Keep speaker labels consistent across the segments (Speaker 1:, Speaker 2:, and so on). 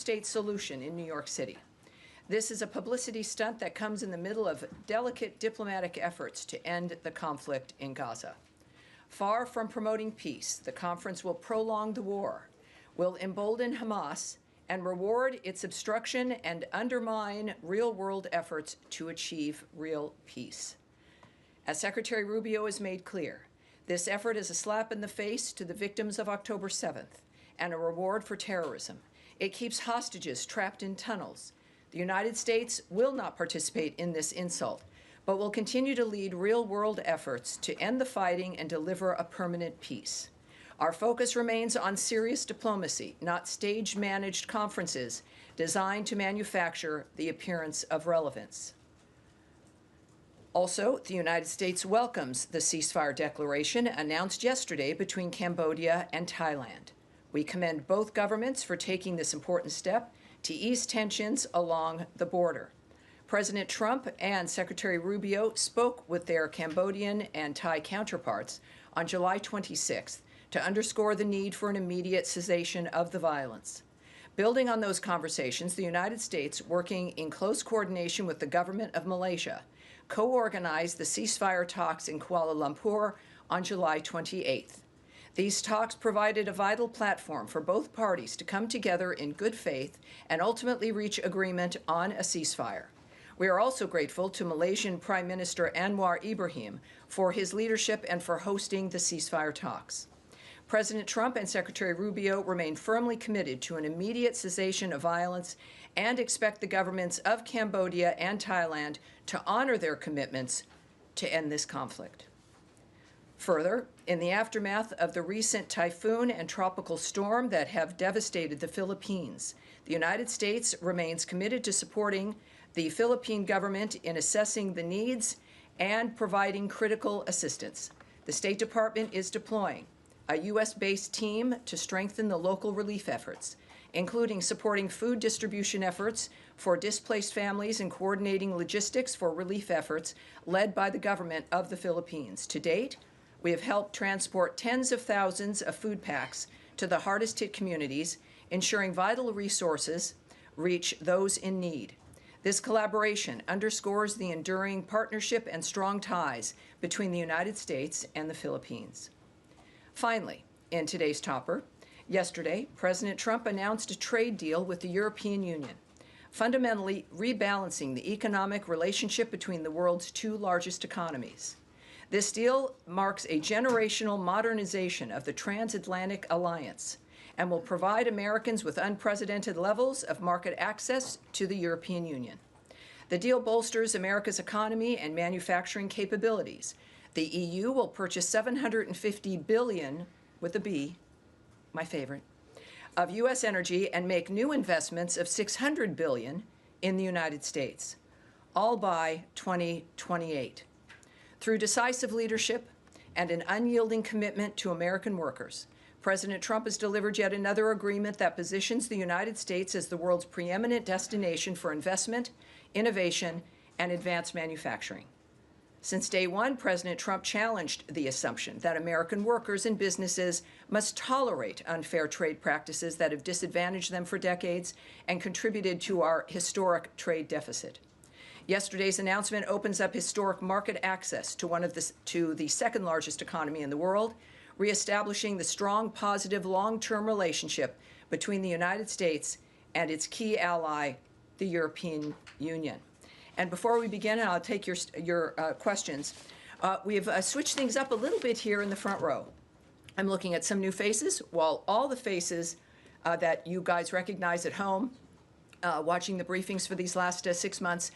Speaker 1: state solution in New York City. This is a publicity stunt that comes in the middle of delicate diplomatic efforts to end the conflict in Gaza. Far from promoting peace, the conference will prolong the war, will embolden Hamas, and reward its obstruction and undermine real-world efforts to achieve real peace. As Secretary Rubio has made clear, this effort is a slap in the face to the victims of October 7th and a reward for terrorism. It keeps hostages trapped in tunnels. The United States will not participate in this insult, but will continue to lead real-world efforts to end the fighting and deliver a permanent peace. Our focus remains on serious diplomacy, not stage-managed conferences designed to manufacture the appearance of relevance. Also, the United States welcomes the ceasefire declaration announced yesterday between Cambodia and Thailand. We commend both governments for taking this important step to ease tensions along the border. President Trump and Secretary Rubio spoke with their Cambodian and Thai counterparts on July 26th to underscore the need for an immediate cessation of the violence. Building on those conversations, the United States, working in close coordination with the government of Malaysia, co-organized the ceasefire talks in Kuala Lumpur on July 28th. These talks provided a vital platform for both parties to come together in good faith and ultimately reach agreement on a ceasefire. We are also grateful to Malaysian Prime Minister Anwar Ibrahim for his leadership and for hosting the ceasefire talks. President Trump and Secretary Rubio remain firmly committed to an immediate cessation of violence and expect the governments of Cambodia and Thailand to honor their commitments to end this conflict. Further, in the aftermath of the recent typhoon and tropical storm that have devastated the Philippines, the United States remains committed to supporting the Philippine government in assessing the needs and providing critical assistance. The State Department is deploying a U.S.-based team to strengthen the local relief efforts, including supporting food distribution efforts for displaced families and coordinating logistics for relief efforts led by the government of the Philippines. To date, we have helped transport tens of thousands of food packs to the hardest-hit communities, ensuring vital resources reach those in need. This collaboration underscores the enduring partnership and strong ties between the United States and the Philippines. Finally, in today's topper, yesterday, President Trump announced a trade deal with the European Union, fundamentally rebalancing the economic relationship between the world's two largest economies. This deal marks a generational modernization of the transatlantic alliance and will provide Americans with unprecedented levels of market access to the European Union. The deal bolsters America's economy and manufacturing capabilities. The EU will purchase $750 billion, with a B, my favorite, of U.S. energy and make new investments of $600 billion in the United States, all by 2028. Through decisive leadership and an unyielding commitment to American workers, President Trump has delivered yet another agreement that positions the United States as the world's preeminent destination for investment, innovation, and advanced manufacturing. Since day one, President Trump challenged the assumption that American workers and businesses must tolerate unfair trade practices that have disadvantaged them for decades and contributed to our historic trade deficit. Yesterday's announcement opens up historic market access to the second largest economy in the world, reestablishing the strong, positive, long-term relationship between the United States and its key ally, the European Union. And before we begin, and I'll take your questions, we've switched things up a little bit here in the front row. I'm looking at some new faces, while all the faces that you guys recognize at home, watching the briefings for these last 6 months,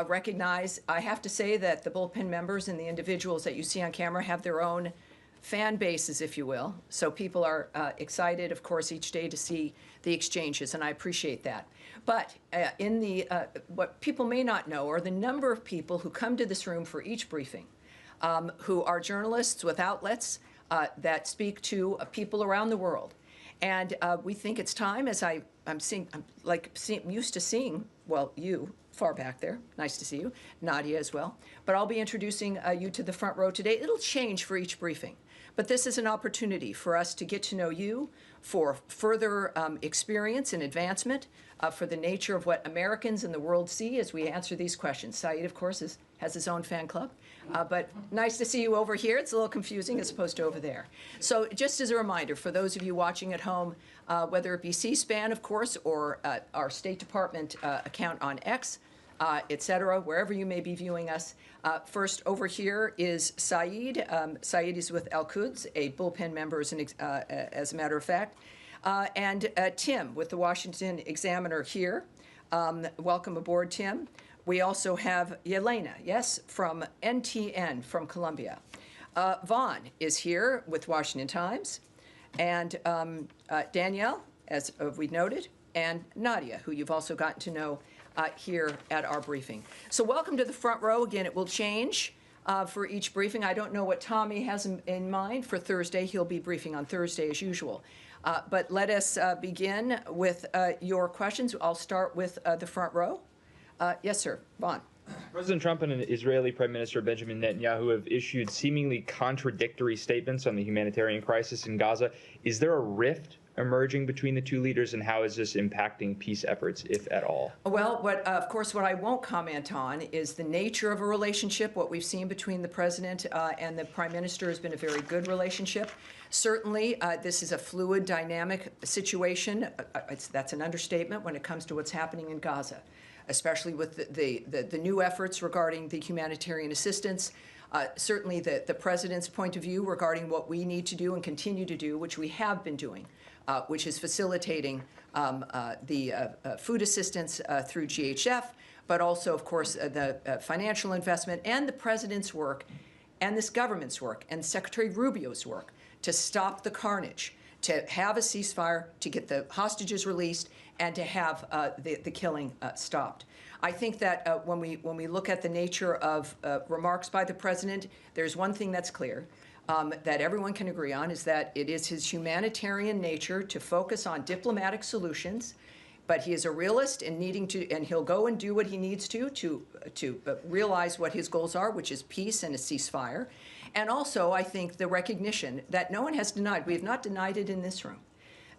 Speaker 1: recognize. I have to say that the bullpen members and the individuals that you see on camera have their own fan bases, if you will. So people are excited, of course, each day to see the exchanges, and I appreciate that. But what people may not know are the number of people who come to this room for each briefing, who are journalists with outlets that speak to people around the world. And we think it's time, as I'm used to seeing, well, you far back there, nice to see you, Nadia as well. But I'll be introducing you to the front row today. It'll change for each briefing. But this is an opportunity for us to get to know you, for further experience and advancement, for the nature of what Americans in the world see as we answer these questions. Saeed, of course, has his own fan club, but nice to see you over here. It's a little confusing as opposed to over there. So just as a reminder, for those of you watching at home, whether it be C-SPAN, of course, or our State Department account on X, et cetera, wherever you may be viewing us. First, over here is Saeed. Saeed is with Al-Quds, a bullpen member, as a matter of fact. And Tim with the Washington Examiner here. Welcome aboard, Tim. We also have Yelena, yes, from NTN from Colombia. Vaughn is here with Washington Times. And Danielle, as we noted, and Nadia, who you've also gotten to know here at our briefing. So welcome to the front row. Again, it will change for each briefing. I don't know what Tommy has in mind for Thursday. He'll be briefing on Thursday as usual. But let us begin with your questions. I'll start with the front row. Yes, sir. Vaughn.
Speaker 2: President Trump and Israeli Prime Minister Benjamin Netanyahu have issued seemingly contradictory statements on the humanitarian crisis in Gaza. Is there a rift emerging between the two leaders, and how is this impacting peace efforts, if at all? Well,
Speaker 1: of course, what I won't comment on is the nature of a relationship. What we've seen between the president and the prime minister has been a very good relationship. Certainly, this is a fluid, dynamic situation. That's an understatement when it comes to what's happening in Gaza, especially with the new efforts regarding the humanitarian assistance. Certainly the president's point of view regarding what we need to do and continue to do, which we have been doing, which is facilitating the food assistance through GHF, but also, of course, the financial investment and the president's work and this government's work and Secretary Rubio's work to stop the carnage, to have a ceasefire, to get the hostages released, and to have the killing stopped. I think that when we look at the nature of remarks by the president, there's one thing that's clear that everyone can agree on, is that it is his humanitarian nature to focus on diplomatic solutions, but he is a realist and and he'll go and do what he needs to realize what his goals are, which is peace and a ceasefire. And also, I think the recognition that no one has denied, we have not denied it in this room,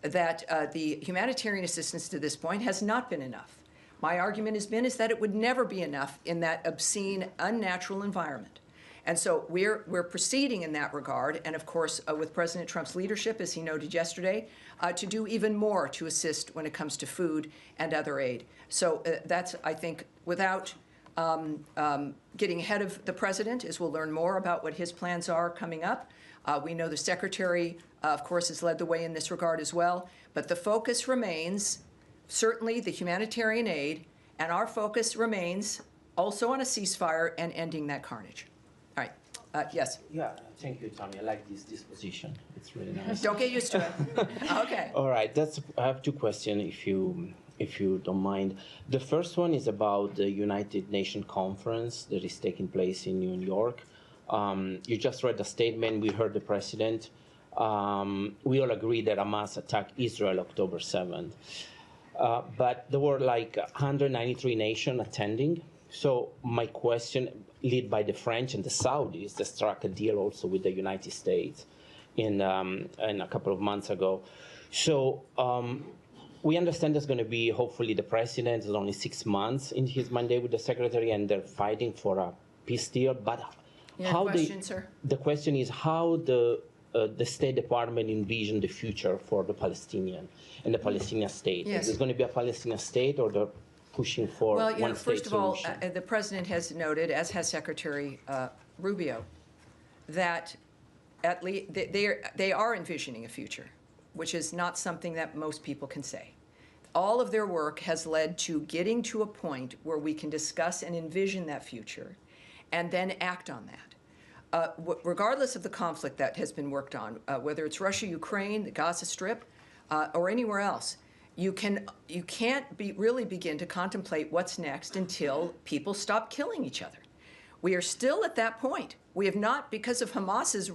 Speaker 1: that the humanitarian assistance to this point has not been enough. My argument has been is that it would never be enough in that obscene, unnatural environment. And so we're proceeding in that regard, and of course, with President Trump's leadership, as he noted yesterday, to do even more to assist when it comes to food and other aid. So that's, I think, without getting ahead of the president, as we'll learn more about what his plans are coming up. We know the secretary, of course, has led the way in this regard as well. But the focus remains certainly the humanitarian aid, and our focus remains also on a ceasefire and ending that carnage. All right. Yes.
Speaker 3: Yeah, thank you, Tammy. I like this disposition. It's really nice.
Speaker 1: Don't get used to it. Okay.
Speaker 3: All right. I have two questions, if you don't mind. The first one is about the United Nations conference that is taking place in New York. You just read the statement. We heard the president. We all agree that Hamas attacked Israel October 7th. But there were like 193 nations attending. So my question, led by the French and the Saudis, that struck a deal also with the United States in a couple of months ago. So we understand there's going to be, hopefully, the president is only 6 months in his mandate with the secretary, and they're fighting for a peace deal. But the question is how the State Department envision the future for the Palestinian and the Palestinian state.
Speaker 1: Yes.
Speaker 3: Is there going to be a Palestinian state, or they're pushing for one state solution?
Speaker 1: First of all, the president has noted, as has Secretary Rubio, that at least they are envisioning a future, which is not something that most people can say. All of their work has led to getting to a point where we can discuss and envision that future and then act on that. Regardless of the conflict that has been worked on, whether it's Russia, Ukraine, the Gaza Strip, or anywhere else, you can't really begin to contemplate what's next until people stop killing each other. We are still at that point. We have not, because of Hamas's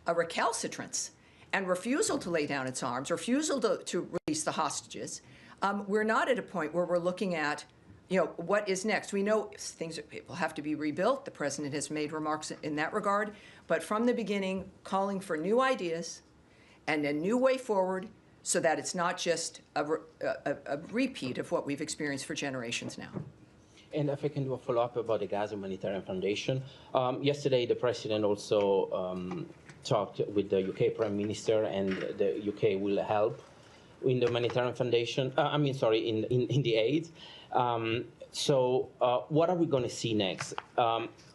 Speaker 1: recalcitrance and refusal to lay down its arms, refusal to release the hostages, we're not at a point where we're looking at what is next? We know things will have to be rebuilt. The president has made remarks in that regard. But from the beginning, calling for new ideas and a new way forward so that it's not just a repeat of what we've experienced for generations now.
Speaker 3: And if I can do a follow-up about the Gaza Humanitarian Foundation. Yesterday, the president also talked with the UK Prime Minister, and the UK will help in the Humanitarian Foundation, in the aid. So what are we going to see next?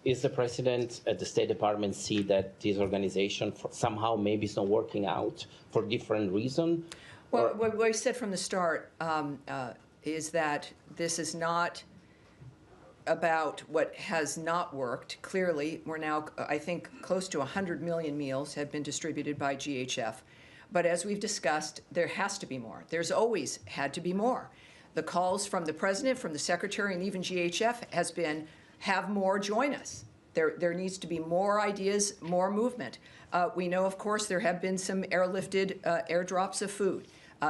Speaker 3: Is the president at the State Department see that this organization somehow maybe is not working out for different reasons?
Speaker 1: Well, what I said from the start is that this is not about what has not worked. Clearly, we're now, I think, close to 100 million meals have been distributed by GHF. But as we've discussed, there has to be more. There's always had to be more. The calls from the president, from the secretary, and even GHF has been, have more, join us. There needs to be more ideas, more movement. We know, of course, there have been some airlifted airdrops of food.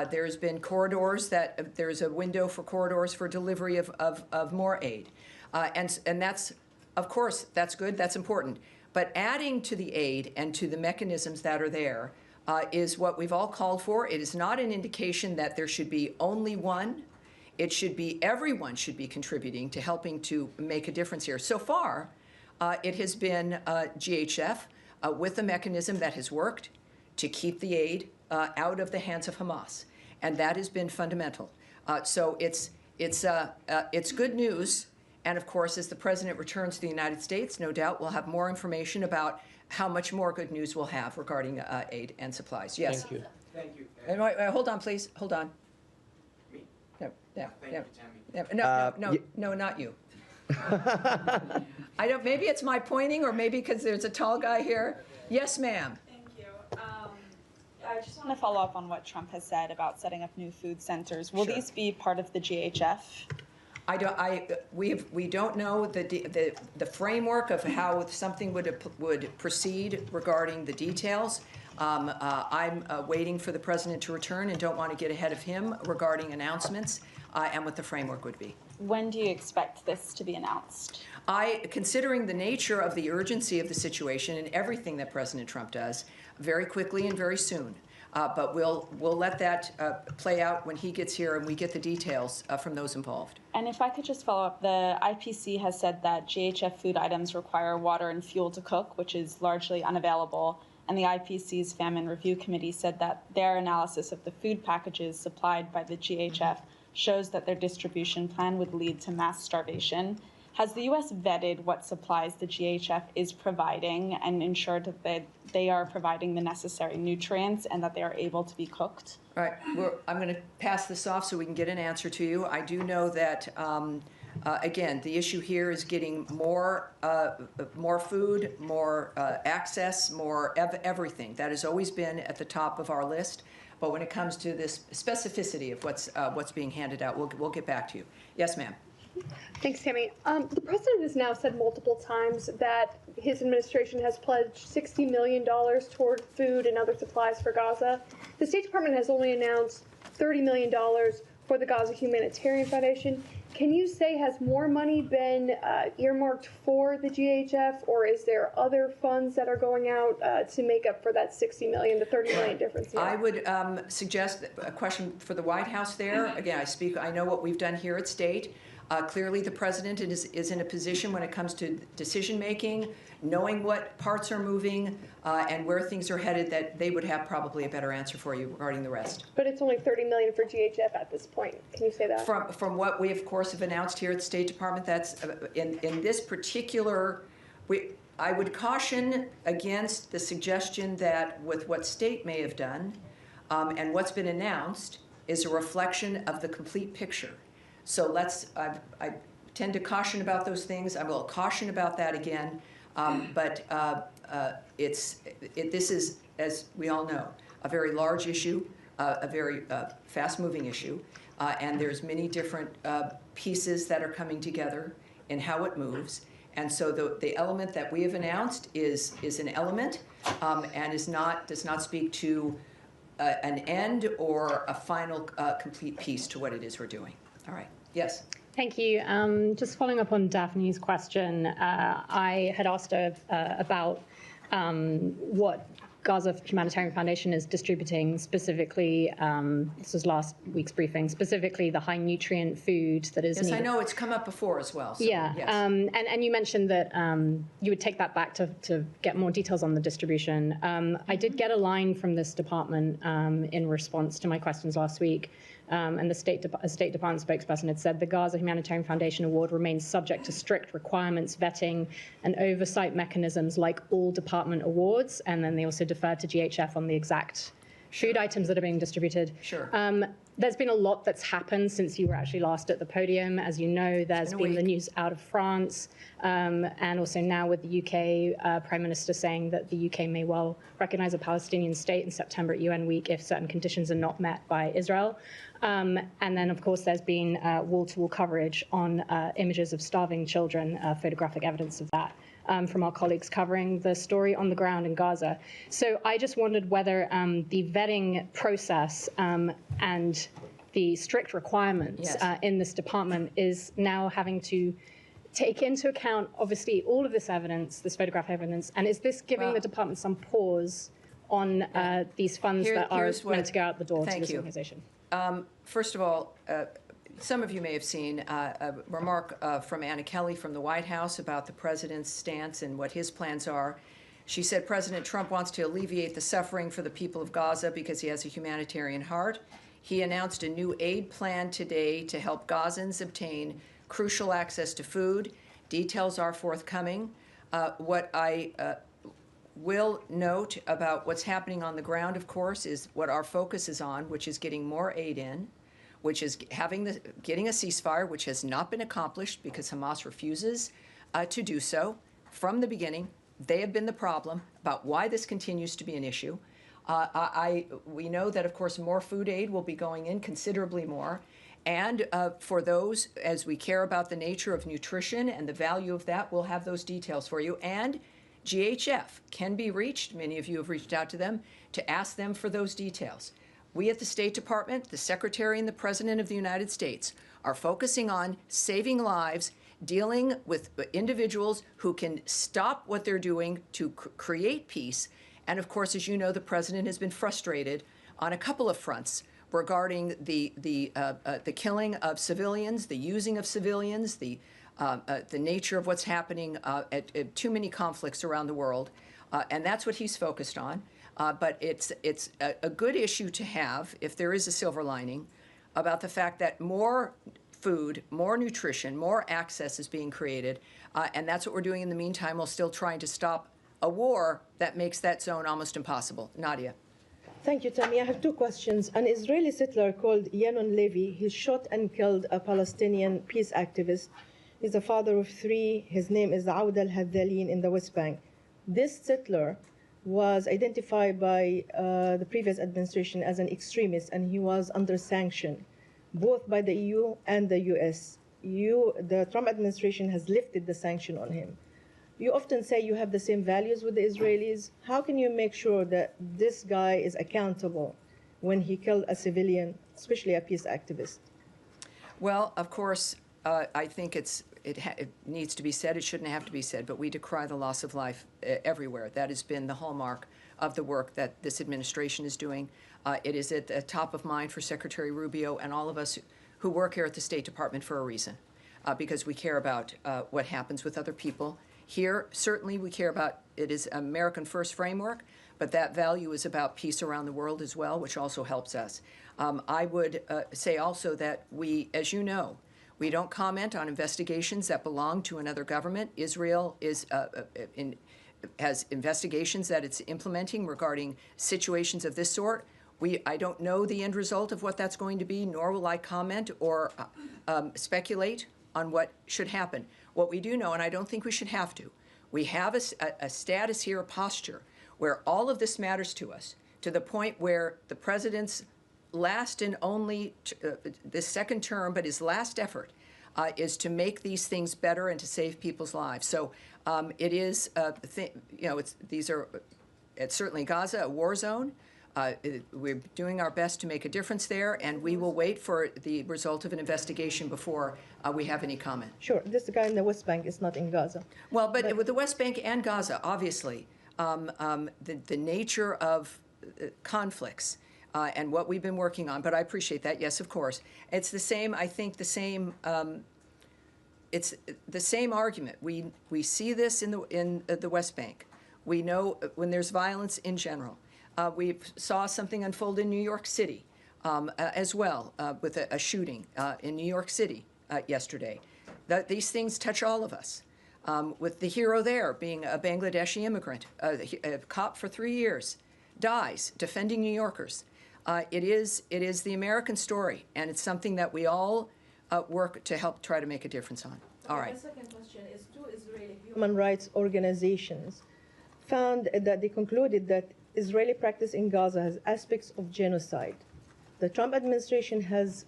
Speaker 1: There's been corridors that there's a window for corridors for delivery of more aid. And that's, of course, that's good, that's important. But adding to the aid and to the mechanisms that are there is what we've all called for. It is not an indication that there should be only one. It should be everyone should be contributing to helping to make a difference here. So far, it has been GHF with a mechanism that has worked to keep the aid out of the hands of Hamas, and that has been fundamental. So it's good news. And of course, as the president returns to the United States, no doubt we'll have more information about how much more good news we'll have regarding aid and supplies. Yes.
Speaker 3: Thank you.
Speaker 4: Thank you.
Speaker 1: And wait, hold on, please. Hold on.
Speaker 4: Me?
Speaker 1: No,
Speaker 4: Thank you, Tammy.
Speaker 1: no, not you. I don't. Maybe it's my pointing, or maybe because there's a tall guy here. Yes, ma'am.
Speaker 5: Thank you. I just want to follow up on what Trump has said about setting up new food centers. Will
Speaker 1: Sure.
Speaker 5: these be part of the GHF?
Speaker 1: We don't know the framework of how something would proceed regarding the details. I'm waiting for the president to return and don't want to get ahead of him regarding announcements and what the framework would be.
Speaker 5: When do you expect this to be announced?
Speaker 1: Considering the nature of the urgency of the situation and everything that President Trump does, very quickly and very soon. But we'll let that play out when he gets here and we get the details from those involved.
Speaker 5: And if I could just follow up, the IPC has said that GHF food items require water and fuel to cook, which is largely unavailable. And the IPC's Famine Review Committee said that their analysis of the food packages supplied by the GHF shows that their distribution plan would lead to mass starvation. Has the U.S. vetted what supplies the GHF is providing and ensured that they are providing the necessary nutrients and that they are able to be cooked?
Speaker 1: All right, I'm going to pass this off so we can get an answer to you. I do know that, again, the issue here is getting more food, more access, more everything. That has always been at the top of our list. But when it comes to this specificity of what's being handed out, we'll get back to you. Yes, ma'am.
Speaker 6: Thanks, Tammy. The president has now said multiple times that his administration has pledged $60 million toward food and other supplies for Gaza. The State Department has only announced $30 million for the Gaza Humanitarian Foundation. Can you say, has more money been earmarked for the GHF, or is there other funds that are going out to make up for that $60 million to $30 million difference here?
Speaker 1: I would suggest a question for the White House there. Again, I know what we've done here at State. Clearly, the president is in a position when it comes to decision-making, knowing what parts are moving and where things are headed, that they would have probably a better answer for you regarding the rest.
Speaker 6: But it's only $30 million for GHF at this point. Can you say that?
Speaker 1: From what we, of course, have announced here at the State Department, that's in this particular, I would caution against the suggestion that with what State may have done and what's been announced is a reflection of the complete picture. So I tend to caution about those things. I will caution about that again. But this is, as we all know, a very large issue, a very fast-moving issue. And there's many different pieces that are coming together in how it moves. And so the element that we have announced is an element and does not speak to an end or a final complete piece to what it is we're doing. All right. Yes.
Speaker 7: Thank you. Just following up on Daphne's question, I had asked her about what Gaza Humanitarian Foundation is distributing, specifically, this was last week's briefing, specifically the high nutrient food that is
Speaker 1: Yes,
Speaker 7: needed.
Speaker 1: I know it's come up before as well. So,
Speaker 7: Yeah,
Speaker 1: yes.
Speaker 7: and you mentioned that you would take that back to get more details on the distribution. I did get a line from this department in response to my questions last week, and the State Department spokesperson had said the Gaza Humanitarian Foundation Award remains subject to strict requirements, vetting, and oversight mechanisms like all department awards, and then they also deferred to GHF on the exact food items that are being distributed.
Speaker 1: Sure.
Speaker 7: There's been a lot that's happened since you were actually last at the podium. As you know, there's been the news out of France, and also now with the UK Prime Minister saying that the UK may well recognize a Palestinian state in September at UN Week if certain conditions are not met by Israel. And then, of course, there's been wall-to-wall coverage on images of starving children, photographic evidence of that. From our colleagues covering the story on the ground in Gaza. So I just wondered whether the vetting process and the strict requirements in this department is now having to take into account, obviously, all of this evidence, this photograph evidence, and is this giving the department some pause on these funds that are meant to go out the door to this organization?
Speaker 1: First of all, some of you may have seen a remark from Anna Kelly from the White House about the president's stance and what his plans are. She said President Trump wants to alleviate the suffering for the people of Gaza because he has a humanitarian heart. He announced a new aid plan today to help Gazans obtain crucial access to food. Details are forthcoming. What I will note about what's happening on the ground, of course, is what our focus is on, which is getting more aid in, which is getting a ceasefire, which has not been accomplished because Hamas refuses to do so. From the beginning, they have been the problem about why this continues to be an issue. We know that, of course, more food aid will be going in, considerably more. And for those, as we care about the nature of nutrition and the value of that, we'll have those details for you. And GHF can be reached, many of you have reached out to them, to ask them for those details. We at the State Department, the Secretary and the President of the United States are focusing on saving lives, dealing with individuals who can stop what they're doing to create peace. And of course, as you know, the President has been frustrated on a couple of fronts regarding the killing of civilians, the using of civilians, the nature of what's happening at too many conflicts around the world. And that's what he's focused on. But it's a good issue to have, if there is a silver lining, about the fact that more food, more nutrition, more access is being created. And that's what we're doing in the meantime, while still trying to stop a war that makes that zone almost impossible. Nadia.
Speaker 8: Thank you, Tammy. I have two questions. An Israeli settler called Yanon Levy, he shot and killed a Palestinian peace activist. He's a father of three. His name is Aoud al-Hadalin in the West Bank. This settler was identified by the previous administration as an extremist, and he was under sanction, both by the EU and the US. The Trump administration has lifted the sanction on him. You often say you have the same values with the Israelis. How can you make sure that this guy is accountable when he killed a civilian, especially a peace activist?
Speaker 1: Well, of course, I think it needs to be said. It shouldn't have to be said, but we decry the loss of life everywhere. That has been the hallmark of the work that this administration is doing. It is at the top of mind for Secretary Rubio and all of us who work here at the State Department for a reason, because we care about what happens with other people. Here, certainly we care about, it is American First framework, but that value is about peace around the world as well, which also helps us. I would say also that we, as you know, we don't comment on investigations that belong to another government. Israel has investigations that it's implementing regarding situations of this sort. I don't know the end result of what that's going to be, nor will I comment or speculate on what should happen. What we do know, and I don't think we should have to, we have a status here, a posture, where all of this matters to us, to the point where the president's last and only, this second term, but his last effort is to make these things better and to save people's lives. So it is, it's certainly Gaza, a war zone. We're doing our best to make a difference there, and we will wait for the result of an investigation before we have any comment.
Speaker 8: Sure, this guy in the West Bank is not in Gaza.
Speaker 1: Well, but with the West Bank and Gaza, obviously, the nature of conflicts and what we've been working on, but I appreciate that, yes, of course. It's the same, I think, it's the same argument. We see this in the West Bank. We know when there's violence in general. We saw something unfold in New York City as well with a shooting in New York City yesterday. These things touch all of us. With the hero there being a Bangladeshi immigrant, a cop for 3 years, dies defending New Yorkers. It is the American story, and it's something that we all work to help try to make a difference on. All right.
Speaker 8: My second question is, two Israeli human rights organizations found that they concluded that Israeli practice in Gaza has aspects of genocide. The Trump administration has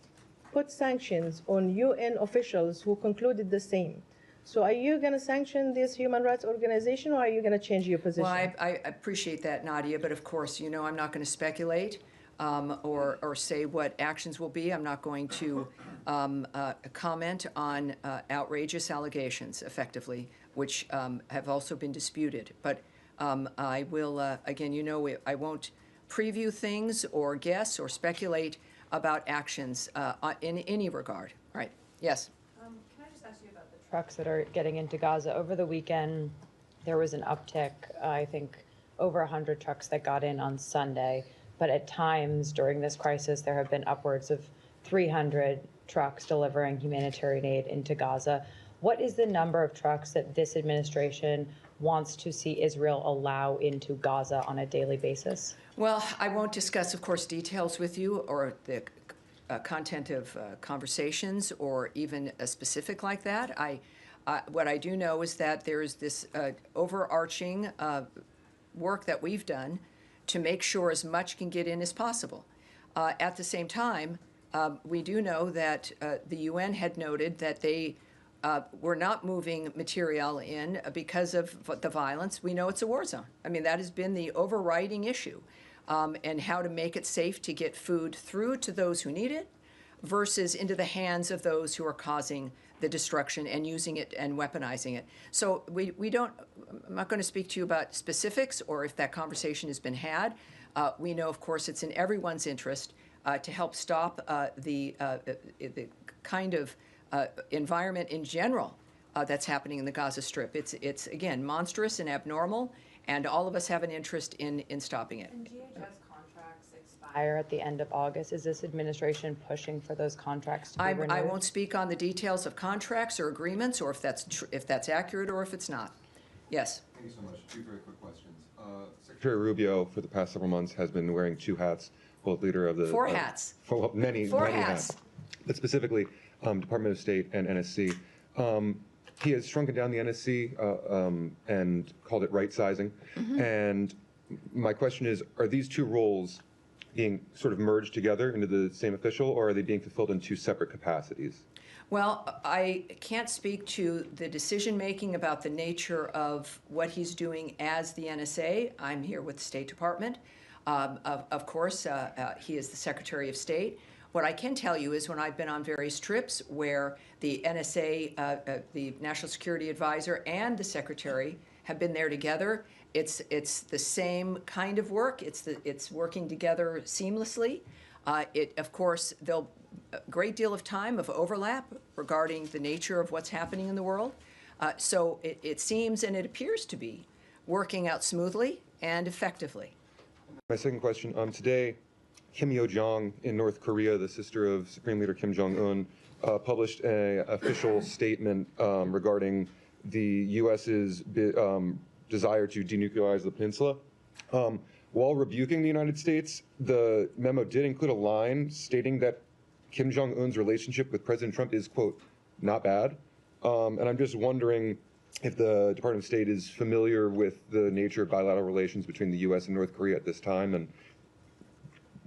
Speaker 8: put sanctions on UN officials who concluded the same. So are you going to sanction this human rights organization, or are you going to change your position?
Speaker 1: Well, I appreciate that, Nadia, but of course, you know I'm not going to speculate or say what actions will be. I'm not going to comment on outrageous allegations, effectively, which have also been disputed. But I will, again, you know, I won't preview things or guess or speculate about actions in any regard. All right. Yes.
Speaker 9: Can I just ask you about the trucks that are getting into Gaza? Over the weekend, there was an uptick, I think, over 100 trucks that got in on Sunday. But at times during this crisis, there have been upwards of 300 trucks delivering humanitarian aid into Gaza. What is the number of trucks that this administration wants to see Israel allow into Gaza on a daily basis?
Speaker 1: Well, I won't discuss, of course, details with you or the content of conversations or even a specific like that. What I do know is that there is this overarching work that we've done to make sure as much can get in as possible. At the same time, we do know that the UN had noted that they were not moving material in because of the violence. We know it's a war zone. I mean, that has been the overriding issue, and how to make it safe to get food through to those who need it versus into the hands of those who are causing the destruction and using it and weaponizing it. So we don't, I'm not going to speak to you about specifics or if that conversation has been had. We know, of course, it's in everyone's interest to help stop the kind of environment in general that's happening in the Gaza Strip. It's again, monstrous and abnormal, and all of us have an interest in stopping it.
Speaker 9: And DHS contracts expire at the end of August. Is this administration pushing for those contracts to be renewed?
Speaker 1: I won't speak on the details of contracts or agreements or if that's accurate or if it's not. Yes.
Speaker 10: Thank you so much. Two very quick questions. Secretary Rubio, for the past several months, has been wearing two hats, both leader of the...
Speaker 1: Four hats.
Speaker 10: Many
Speaker 1: hats.
Speaker 10: But specifically, Department of State and NSC. He has shrunken down the NSC and called it right-sizing. Mm-hmm. And my question is, are these two roles being sort of merged together into the same official, or are they being fulfilled in two separate capacities?
Speaker 1: Well, I can't speak to the decision-making about the nature of what he's doing as the NSA. I'm here with the State Department. Of course, he is the Secretary of State. What I can tell you is when I've been on various trips where the NSA, the National Security Advisor, and the Secretary have been there together, it's the same kind of work. It's working together seamlessly. Of course, there'll a great deal of time of overlap regarding the nature of what's happening in the world. So it seems and it appears to be working out smoothly and effectively.
Speaker 10: My second question, today, Kim Yo-jong in North Korea, the sister of Supreme Leader Kim Jong-un, published an official statement regarding the U.S.'s desire to denuclearize the peninsula. While rebuking the United States, the memo did include a line stating that Kim Jong-un's relationship with President Trump is, quote, not bad. And I'm just wondering if the Department of State is familiar with the nature of bilateral relations between the U.S. and North Korea at this time, and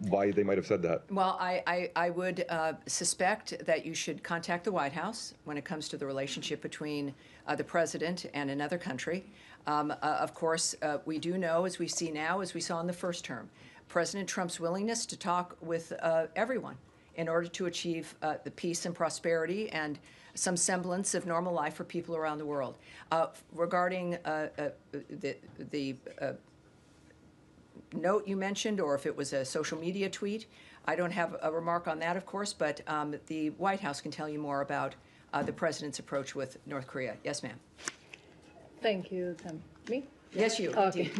Speaker 10: why they might have said that.
Speaker 1: Well, I would suspect that you should contact the White House when it comes to the relationship between the president and another country. Of course, we do know, as we see now, as we saw in the first term, President Trump's willingness to talk with everyone in order to achieve the peace and prosperity and some semblance of normal life for people around the world. Regarding the note you mentioned, or if it was a social media tweet, I don't have a remark on that, of course, but the White House can tell you more about the president's approach with North Korea. Yes, ma'am.
Speaker 11: Thank you, Tam. Me?
Speaker 1: Yes, you.
Speaker 11: Okay.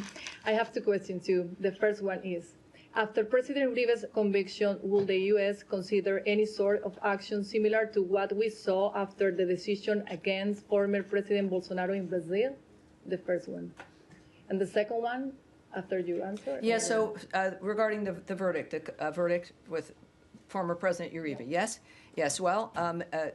Speaker 11: I have two questions too. The first one is, after President Uribe's conviction, will the U.S. consider any sort of action similar to what we saw after the decision against former President Bolsonaro in Brazil? The first one. And the second one, after you answer?
Speaker 1: Yeah, so regarding the verdict, the verdict with former President Uribe, yes? Yes, well,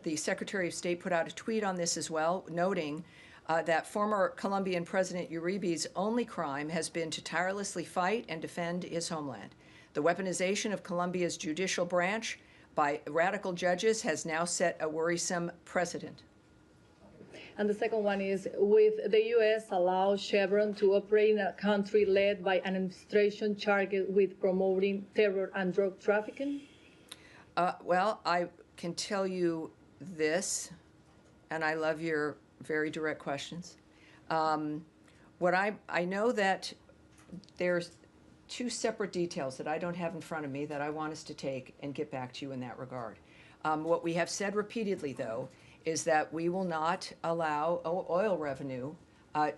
Speaker 1: the Secretary of State put out a tweet on this as well, noting that former Colombian President Uribe's only crime has been to tirelessly fight and defend his homeland. The weaponization of Colombia's judicial branch by radical judges has now set a worrisome precedent.
Speaker 11: And the second one is, with the U.S. allow Chevron to operate in a country led by an administration charged with promoting terror and drug trafficking?
Speaker 1: Well, I can tell you this, and I love your very direct questions. What I know that there's two separate details that I don't have in front of me that I want us to take and get back to you in that regard. What we have said repeatedly, though, is that we will not allow oil revenue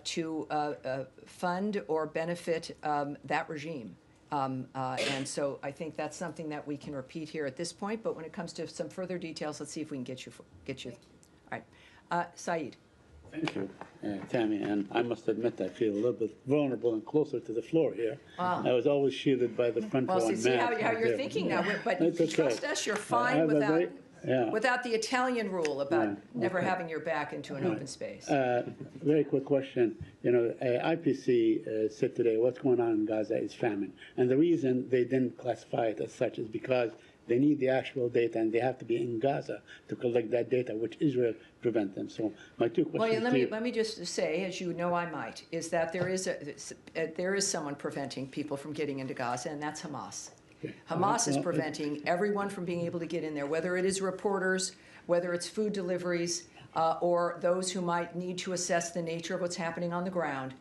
Speaker 1: to fund or benefit that regime. And so I think that's something that we can repeat here at this point. But when it comes to some further details, let's see if we can get you. All right, Saeed.
Speaker 12: Thank you, Tammy. And I must admit, I feel a little bit vulnerable and closer to the floor here. I was always shielded by the front row.
Speaker 1: Well, see how you're thinking now, but trust us, you're fine without the Italian rule about never having your back into an open space.
Speaker 12: Very quick question. You know, IPC said today what's going on in Gaza is famine. And the reason they didn't classify it as such is because they need the actual data, and they have to be in Gaza to collect that data, which Israel prevent them. So my two questions.
Speaker 1: Well, let me just say, as you know, I might, is that there is someone preventing people from getting into Gaza, and that's Hamas. Okay. Hamas is preventing everyone from being able to get in there, whether it is reporters, whether it's food deliveries, or those who might need to assess the nature of what's happening on the ground.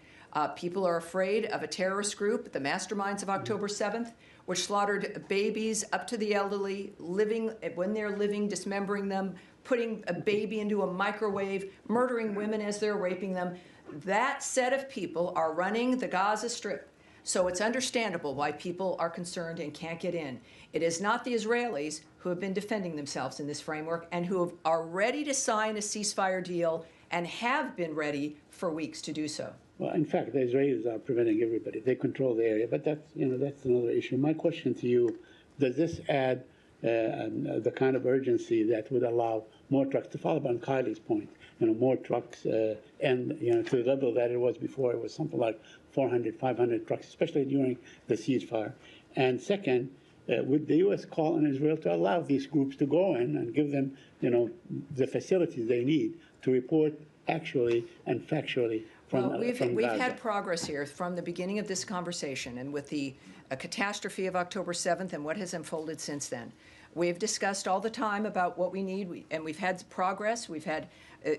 Speaker 1: People are afraid of a terrorist group, the masterminds of October 7th, which slaughtered babies up to the elderly, when they're living, dismembering them, putting a baby into a microwave, murdering women as they're raping them. That set of people are running the Gaza Strip. So it's understandable why people are concerned and can't get in. It is not the Israelis who have been defending themselves in this framework and who are ready to sign a ceasefire deal and have been ready for weeks to do so.
Speaker 12: Well, in fact, the Israelis are preventing everybody. They control the area, but that's another issue. My question to you: does this add the kind of urgency that would allow more trucks to follow up on Kylie's point? More trucks, and to the level that it was before. It was something like 400, 500 trucks, especially during the ceasefire. And second, would the U.S. call on Israel to allow these groups to go in and give them, the facilities they need to report actually and factually?
Speaker 1: We've had progress here from the beginning of this conversation, and with the catastrophe of October 7th and what has unfolded since then. We've discussed all the time about what we need, and we've had progress. We've had,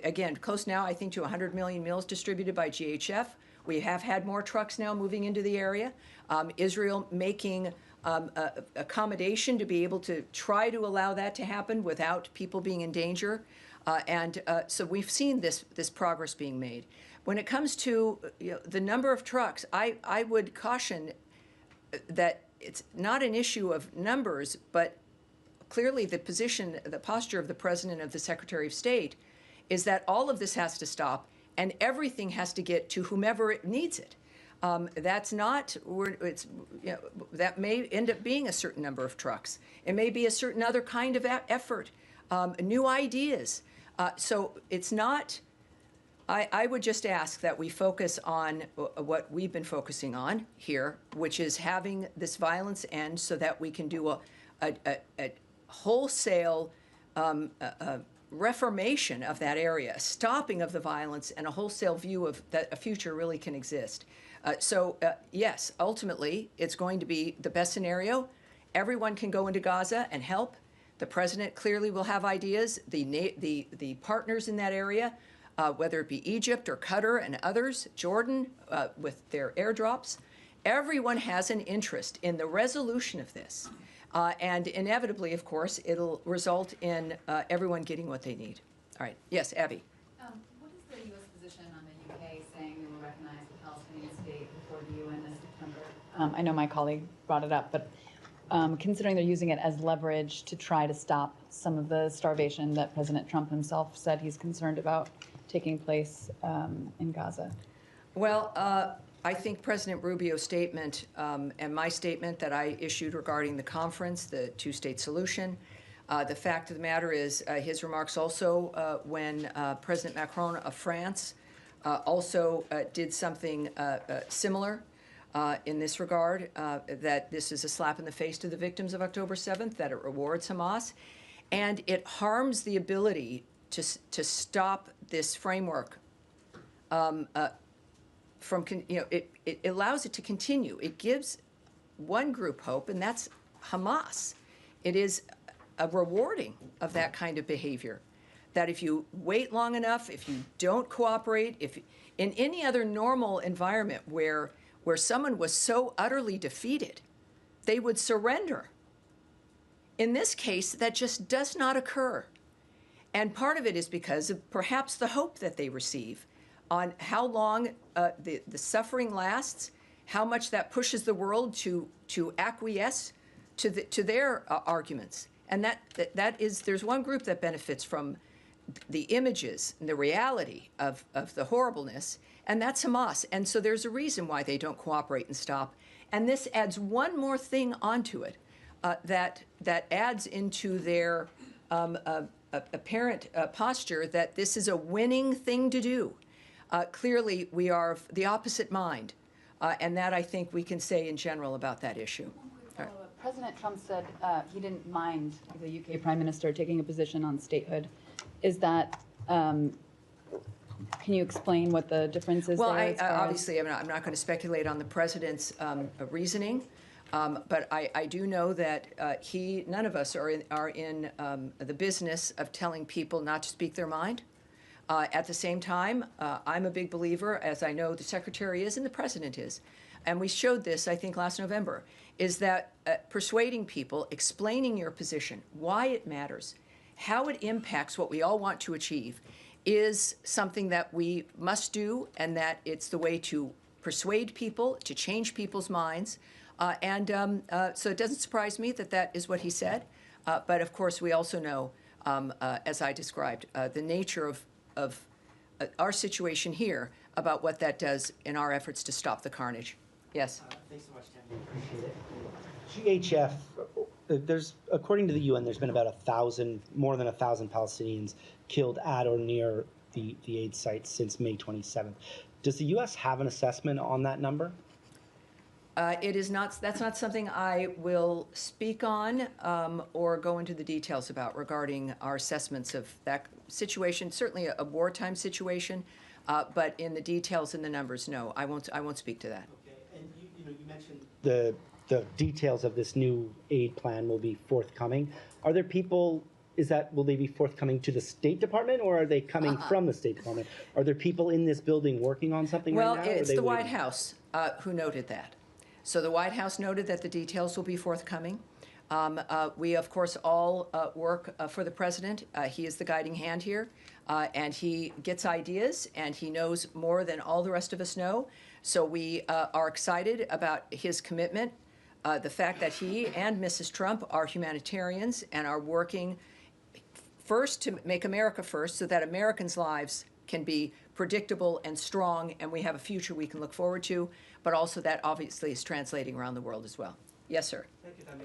Speaker 1: again, close now, I think, to 100 million meals distributed by GHF. We have had more trucks now moving into the area. Israel making accommodation to be able to try to allow that to happen without people being in danger. So we've seen this progress being made. When it comes to the number of trucks, I would caution that it's not an issue of numbers, but clearly the posture of the President, of the Secretary of State, is that all of this has to stop and everything has to get to whomever it needs it. That may end up being a certain number of trucks. It may be a certain other kind of effort, new ideas. So it's not. I would just ask that we focus on what we've been focusing on here, which is having this violence end so that we can do a wholesale reformation of that area, a stopping of the violence, and a wholesale view of that a future really can exist. Yes, ultimately, it's going to be the best scenario. Everyone can go into Gaza and help. The president clearly will have ideas. The partners in that area, whether it be Egypt or Qatar and others, Jordan with their airdrops, everyone has an interest in the resolution of this. And inevitably, of course, it'll result in everyone getting what they need. All right. Yes, Abby.
Speaker 13: What is the U.S. position on the U.K. saying they will recognize the Palestinian state before the UN this September? I know my colleague brought it up, but considering they're using it as leverage to try to stop some of the starvation that President Trump himself said he's concerned about taking place in Gaza?
Speaker 1: Well, I think President Rubio's statement and my statement that I issued regarding the conference, the two-state solution, the fact of the matter is his remarks also when President Macron of France also did something similar in this regard, that this is a slap in the face to the victims of October 7th, that it rewards Hamas, and it harms the ability to stop this framework from, it allows it to continue. It gives one group hope, and that's Hamas. It is a rewarding of that kind of behavior, that if you wait long enough, if you don't cooperate, if in any other normal environment where someone was so utterly defeated, they would surrender. In this case, that just does not occur. And part of it is because of perhaps the hope that they receive on how long the suffering lasts, how much that pushes the world to acquiesce to their arguments. And there's one group that benefits from the images and the reality of the horribleness, and that's Hamas. And so there's a reason why they don't cooperate and stop. And this adds one more thing onto it that adds into their apparent posture that this is a winning thing to do. Clearly, we are of the opposite mind, and that I think we can say in general about that issue.
Speaker 13: Right. President Trump said he didn't mind the UK Prime Minister taking a position on statehood. Is that, can you explain what the difference is
Speaker 1: there?
Speaker 13: Well,
Speaker 1: obviously, I'm not going to speculate on the president's reasoning, but I do know that none of us are in the business of telling people not to speak their mind. At the same time, I'm a big believer, as I know the Secretary is and the President is, and we showed this, I think, last November, is that persuading people, explaining your position, why it matters, how it impacts what we all want to achieve, is something that we must do, and that it's the way to persuade people, to change people's minds. So it doesn't surprise me that that is what he said. But of course, we also know, as I described, the nature of our situation here, about what that does in our efforts to stop the carnage. Yes?
Speaker 14: Thanks so much, Tammy. Appreciate it. GHF, according to the UN, there's been about more than 1,000 Palestinians killed at or near the aid site since May 27th. Does the U.S. have an assessment on that number?
Speaker 1: It is not. That's not something I will speak on or go into the details about regarding our assessments of that situation. Certainly a wartime situation, but in the details and the numbers, no, I won't speak to that.
Speaker 14: Okay, and you mentioned the details of this new aid plan will be forthcoming. Are there people? Will they be forthcoming to the State Department, or are they coming from the State Department? Are there people in this building working on something right now?
Speaker 1: Well, it's the White House who noted that. So the White House noted that the details will be forthcoming. We, of course, all work for the president. He is the guiding hand here, and he gets ideas, and he knows more than all the rest of us know. So we are excited about his commitment, the fact that he and Mrs. Trump are humanitarians and are working first to make America first so that Americans' lives can be predictable and strong, and we have a future we can look forward to, but also that obviously is translating around the world as well. Yes, sir.
Speaker 15: Thank you, Tammy.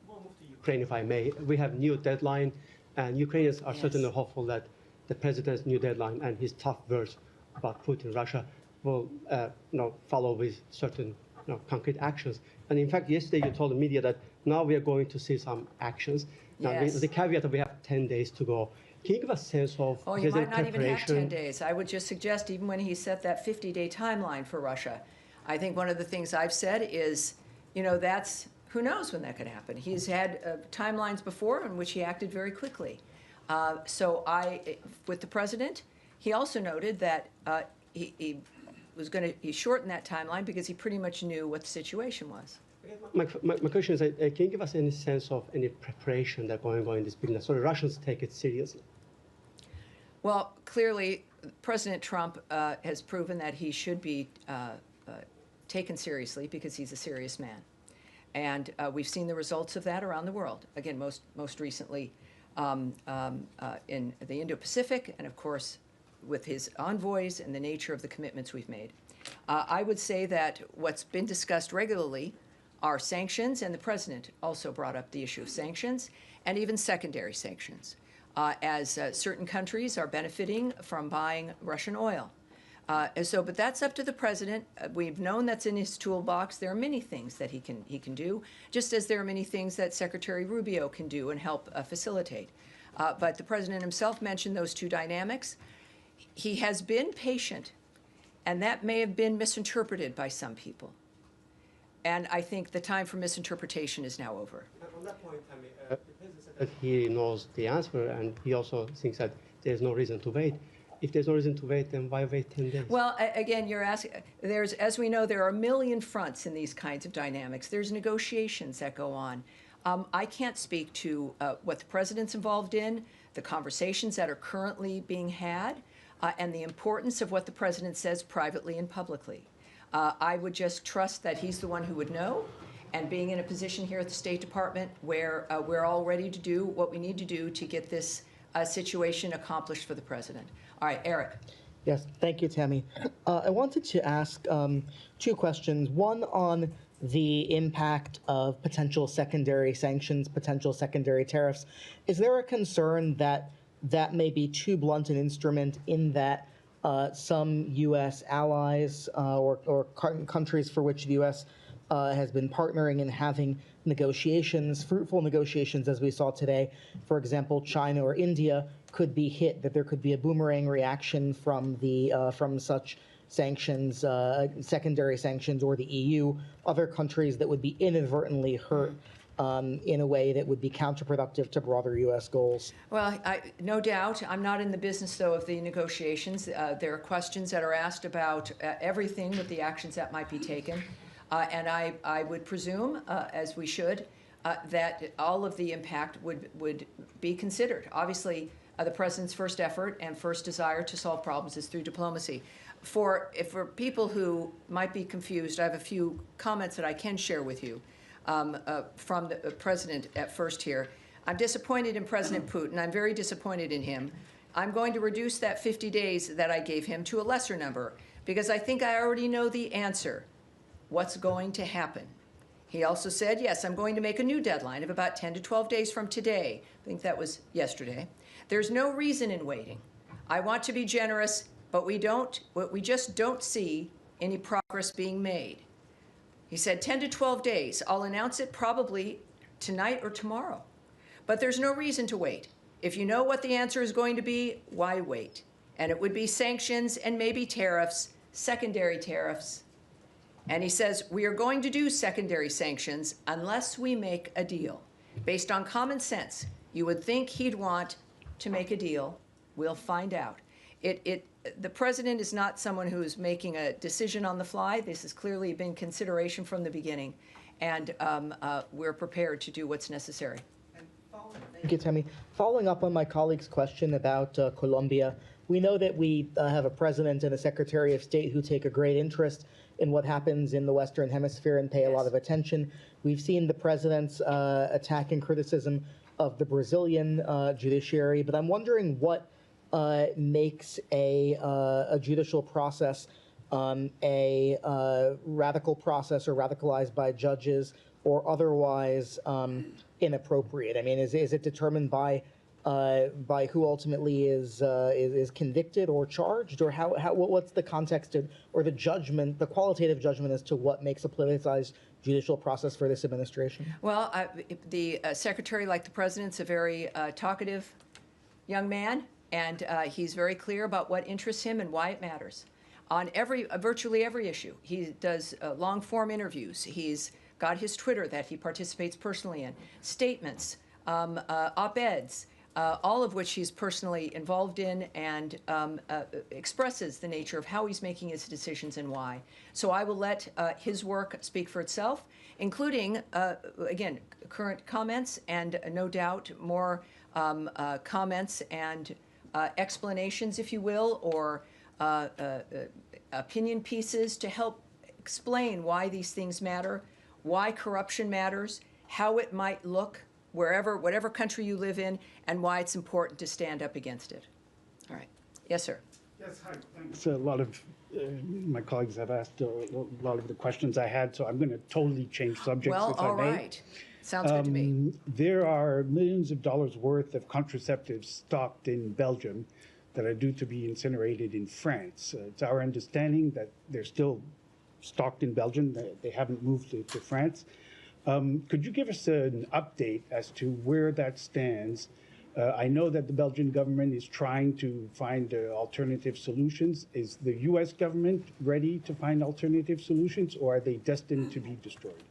Speaker 15: We'll move to Ukraine, if I may. We have new deadline, and Ukrainians are certainly hopeful that the president's new deadline and his tough words about Putin, Russia, will follow with certain concrete actions. And in fact, yesterday you told the media that now we are going to see some actions. Now, the caveat that we have 10 days to go. Can you give a sense of?
Speaker 1: Oh, he
Speaker 15: there's any
Speaker 1: might not even have 10
Speaker 15: preparation?
Speaker 1: days. I would just suggest, even when he set that 50-day timeline for Russia, I think one of the things I've said is, you know, that's, who knows when that could happen. He's had timelines before in which he acted very quickly. So with the president, he also noted that he shortened that timeline because he pretty much knew what the situation was.
Speaker 15: My question is, can you give us any sense of any preparation that going on in this business so the Russians take it seriously?
Speaker 1: Well, clearly, President Trump has proven that he should be taken seriously because he's a serious man. And we've seen the results of that around the world. Again, most recently in the Indo-Pacific, and of course, with his envoys and the nature of the commitments we've made. I would say that what's been discussed regularly are sanctions, and the president also brought up the issue of sanctions, and even secondary sanctions, as certain countries are benefiting from buying Russian oil. But that's up to the president. We've known that's in his toolbox. There are many things that he can do, just as there are many things that Secretary Rubio can do and help facilitate. But the president himself mentioned those two dynamics. He has been patient, and that may have been misinterpreted by some people. And I think the time for misinterpretation is now over.
Speaker 15: On that point, Tammy, the president said that he knows the answer, and he also thinks that there's no reason to wait. If there's no reason to wait, then why wait 10 days?
Speaker 1: Well, again, you're asking, as we know, there are a million fronts in these kinds of dynamics. There's negotiations that go on. I can't speak to what the president's involved in, the conversations that are currently being had, and the importance of what the president says privately and publicly. I would just trust that he's the one who would know, and being in a position here at the State Department where we're all ready to do what we need to do to get this situation accomplished for the president. All right, Eric.
Speaker 16: Yes, thank you, Tammy. I wanted to ask two questions. One on the impact of potential secondary sanctions, potential secondary tariffs. Is there a concern that that may be too blunt an instrument in that some U.S. allies or countries for which the U.S. Has been partnering and having negotiations, fruitful negotiations, as we saw today, for example, China or India, could be hit, that there could be a boomerang reaction from such sanctions, secondary sanctions, or the EU, other countries that would be inadvertently hurt in a way that would be counterproductive to broader U.S. goals?
Speaker 1: Well, no doubt. I'm not in the business, though, of the negotiations. There are questions that are asked about everything with the actions that might be taken. And I would presume, as we should, that all of the impact would be considered. Obviously, the president's first effort and first desire to solve problems is through diplomacy. For people who might be confused, I have a few comments that I can share with you from the president at first here. I'm disappointed in President Putin. I'm very disappointed in him. I'm going to reduce that 50 days that I gave him to a lesser number because I think I already know the answer. What's going to happen? He also said, yes, I'm going to make a new deadline of about 10 to 12 days from today. I think that was yesterday. There's no reason in waiting. I want to be generous, but we just don't see any progress being made. He said 10 to 12 days. I'll announce it probably tonight or tomorrow. But there's no reason to wait. If you know what the answer is going to be, why wait? And it would be sanctions and maybe tariffs, secondary tariffs. And he says, we are going to do secondary sanctions unless we make a deal. Based on common sense, you would think he'd want to make a deal. We'll find out. The president is not someone who is making a decision on the fly. This has clearly been consideration from the beginning. And we're prepared to do what's necessary.
Speaker 16: Thank you, Tammy. Following up on my colleague's question about Colombia, we know that we have a president and a secretary of state who take a great interest in what happens in the Western Hemisphere and pay a lot of attention. We've seen the president's attack and criticism of the Brazilian judiciary, but I'm wondering what makes a judicial process a radical process or radicalized by judges or otherwise inappropriate. I mean, is it determined by who ultimately is convicted or charged, or what's the context or the judgment, the qualitative judgment as to what makes a politicized judicial process for this administration?
Speaker 1: Well, the secretary, like the president's a very talkative young man, and he's very clear about what interests him and why it matters. On virtually every issue, he does long-form interviews. He's got his Twitter that he participates personally in, statements, op-eds, all of which he's personally involved in, and expresses the nature of how he's making his decisions and why. So I will let his work speak for itself, including, again, current comments and no doubt more comments and explanations, if you will, or opinion pieces to help explain why these things matter, why corruption matters, how it might look whatever country you live in, and why it's important to stand up against it. All right. Yes, sir.
Speaker 17: Yes, hi. Thanks. A lot of my colleagues have asked a lot of the questions I had, so I'm going to totally change subjects
Speaker 1: well,
Speaker 17: if I may.
Speaker 1: All right. Sounds good to me.
Speaker 17: There are millions of dollars worth of contraceptives stocked in Belgium that are due to be incinerated in France. It's our understanding that they're still stocked in Belgium. They haven't moved to France. Could you give us an update as to where that stands? I know that the Belgian government is trying to find alternative solutions. Is the U.S. government ready to find alternative solutions, or are they destined to be destroyed?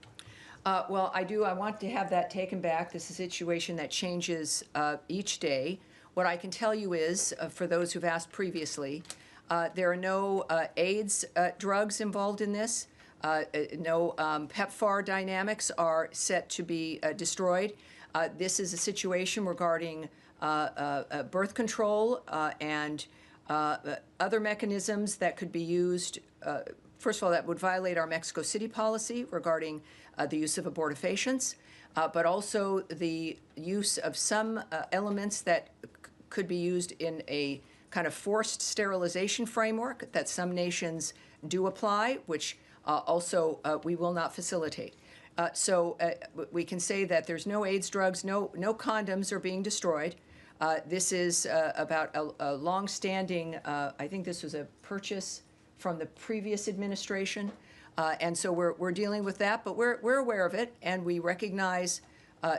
Speaker 1: Well, I want to have that taken back. This is a situation that changes each day. What I can tell you is, for those who've asked previously, there are no AIDS drugs involved in this. No PEPFAR dynamics are set to be destroyed. This is a situation regarding birth control and other mechanisms that could be used. First of all, that would violate our Mexico City policy regarding the use of abortifacients, but also the use of some elements that could be used in a kind of forced sterilization framework that some nations do apply, which also we will not facilitate. So we can say that there's no AIDS drugs, no condoms are being destroyed. This is about a long-standing, I think this was a purchase from the previous administration, and so we're dealing with that, but we're aware of it, and we recognize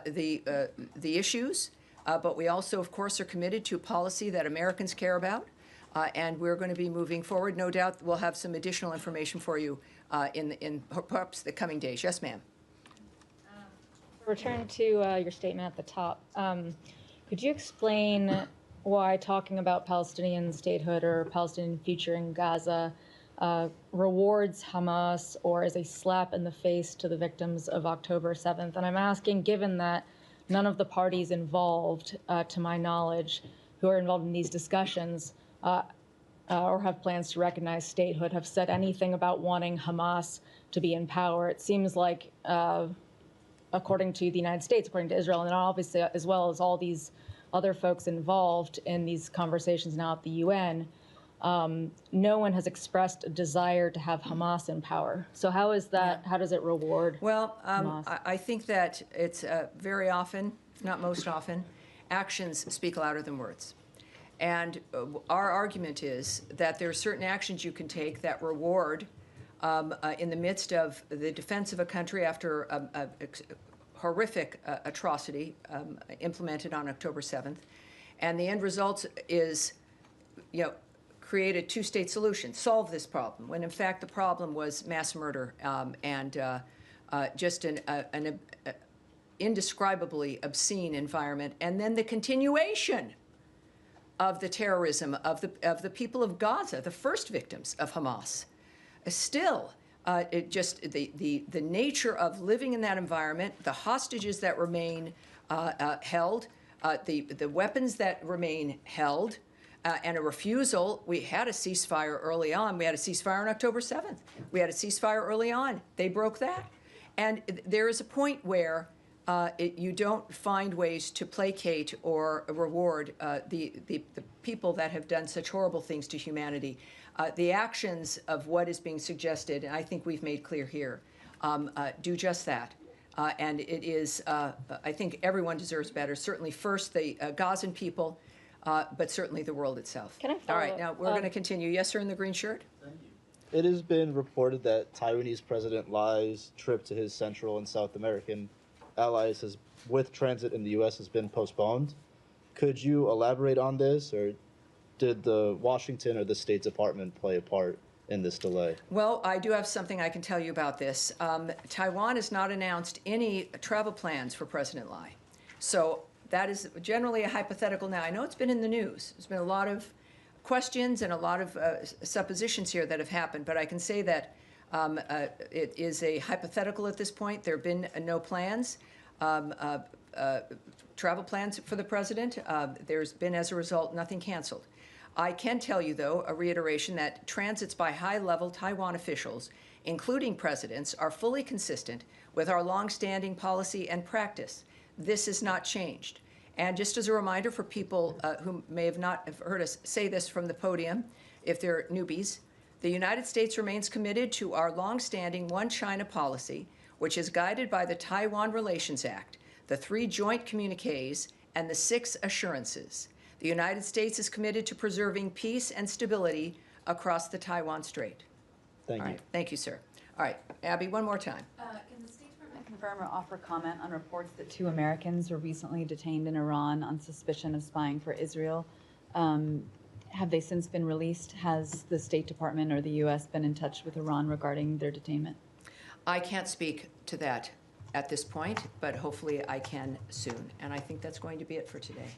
Speaker 1: the issues, but we also, of course, are committed to a policy that Americans care about, and we're going to be moving forward. No doubt we'll have some additional information for you in perhaps the coming days. Yes, ma'am.
Speaker 18: Return to your statement at the top. Could you explain why talking about Palestinian statehood or Palestinian future in Gaza rewards Hamas or is a slap in the face to the victims of October 7th? And I'm asking, given that none of the parties involved, to my knowledge, who are involved in these discussions or have plans to recognize statehood, have said anything about wanting Hamas to be in power. It seems like, according to the United States, according to Israel, and obviously as well as all these other folks involved in these conversations now at the UN, no one has expressed a desire to have Hamas in power. So how is that? How does it reward Hamas?
Speaker 1: I think that it's very often, if not most often, actions speak louder than words. And our argument is that there are certain actions you can take that reward in the midst of the defense of a country after a horrific atrocity implemented on October 7th. And the end result is, create a two-state solution, solve this problem, when in fact the problem was mass murder and just an indescribably obscene environment. And then the continuation of the terrorism of the people of Gaza, the first victims of Hamas. Still, the nature of living in that environment, the hostages that remain held, the weapons that remain held, and a refusal. We had a ceasefire early on. We had a ceasefire on October 7th. We had a ceasefire early on. They broke that. And there is a point where you don't find ways to placate or reward the people that have done such horrible things to humanity. The actions of what is being suggested, and I think we've made clear here, do just that. And it is, I think everyone deserves better. Certainly first the Gazan people, but certainly the world itself.
Speaker 18: Can I follow
Speaker 1: All right, now we're going to continue. Yes, sir, in the green shirt?
Speaker 19: It has been reported that Taiwanese President Lai's trip to his Central and South American allies with transit in the U.S. has been postponed. Could you elaborate on this, or did the Washington or the State Department play a part in this delay?
Speaker 1: Well, I do have something I can tell you about this. Taiwan has not announced any travel plans for President Lai. So that is generally a hypothetical now. I know it's been in the news. There's been a lot of questions and a lot of suppositions here that have happened, but I can say that it is a hypothetical at this point. There have been no plans, travel plans for the president. There's been, as a result, nothing canceled. I can tell you, though, a reiteration that transits by high-level Taiwan officials, including presidents, are fully consistent with our longstanding policy and practice. This has not changed. And just as a reminder for people who may have not heard us say this from the podium, if they're newbies, the United States remains committed to our longstanding One China policy, which is guided by the Taiwan Relations Act, the 3 joint communiques, and the 6 assurances. The United States is committed to preserving peace and stability across the Taiwan Strait.
Speaker 19: Thank you.
Speaker 1: All right. Thank you, sir. All right, Abby, one more time.
Speaker 13: Can the State Department confirm or offer comment on reports that 2 Americans were recently detained in Iran on suspicion of spying for Israel? Have they since been released? Has the State Department or the U.S. been in touch with Iran regarding their detainment?
Speaker 1: I can't speak to that at this point, but hopefully I can soon. And I think that's going to be it for today.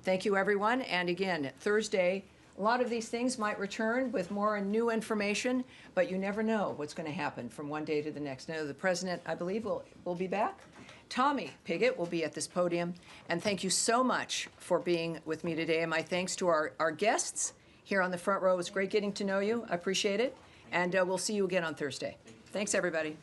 Speaker 1: Thank you, everyone. And again, Thursday, a lot of these things might return with more and new information, but you never know what's going to happen from one day to the next. Now, the president, I believe, will be back. Tommy Pigott will be at this podium. And thank you so much for being with me today. And my thanks to our guests here on the front row. It was great getting to know you. I appreciate it. And we'll see you again on Thursday. Thanks, everybody.